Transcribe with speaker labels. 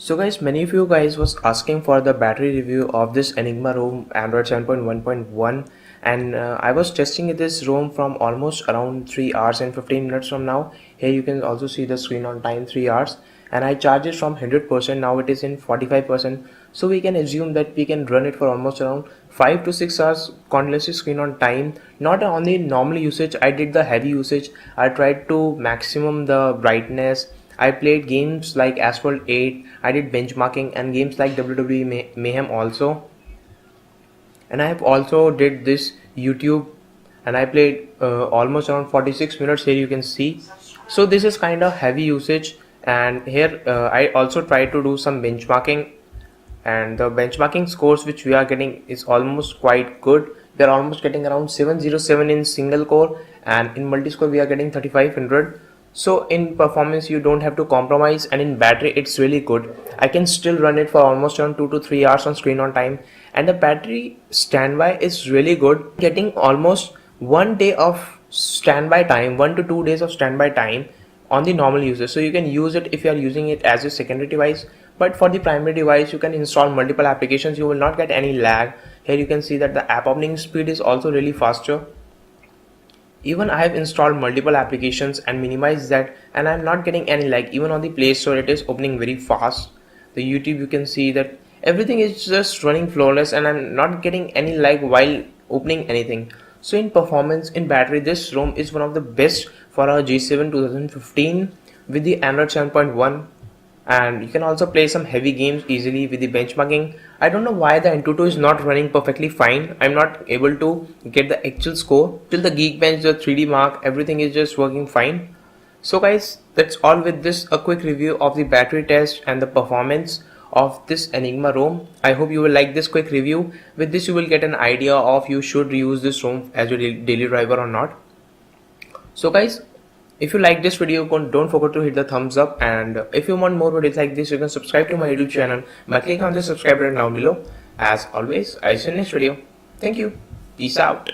Speaker 1: So guys, many of you guys was asking for the battery review of this Enigma Rom Android 7.1.1, and I was testing this ROM from almost around 3 hours and 15 minutes from now. Here you can also see the screen on time 3 hours, and I charged it from 100%. Now it is in 45%, so we can assume that we can run it for almost around 5 to 6 hours continuously screen on time. Not on the normal usage, I did the heavy usage. I tried to maximum the brightness. I played games like Asphalt 8, I did benchmarking and games like WWE Mayhem also. And I have also did this YouTube, and I played almost around 46 minutes. Here you can see. So this is kind of heavy usage, and here I also try to do some benchmarking, and the benchmarking scores which we are getting is almost quite good. We are almost getting around 707 in single core, and in multi-score we are getting 3500. So in performance you don't have to compromise, and in battery it's really good. I can still run it for almost around 2 to 3 hours on screen on time, and the battery standby is really good, getting almost 1 day of standby time, 1 to 2 days of standby time on the normal users. So you can use it if you are using it as a secondary device, but for the primary device you can install multiple applications. You will not get any lag. Here you can see that the app opening speed is also really faster. Even I have installed multiple applications and minimized that, and I'm not getting any lag. Even on the Play Store it is opening very fast. The YouTube, you can see that everything is just running flawless, and I'm not getting any lag while opening anything. So in performance, in battery, this ROM is one of the best for our G7 2015 with the Android 7.1. And you can also play some heavy games easily with the benchmarking. I don't know why the Antutu is not running perfectly fine. I'm not able to get the actual score. Till the Geekbench, the 3D Mark, everything is just working fine. So guys, that's all with this a quick review of the battery test and the performance of this Enigma ROM. I hope you will like this quick review. With this you will get an idea of you should use this ROM as your daily driver or not. So guys, if you like this video, don't forget to hit the thumbs up, and if you want more videos like this, you can subscribe to my YouTube channel by clicking on the subscribe button down below. As always, I'll see you in the next video. Thank you. Peace out.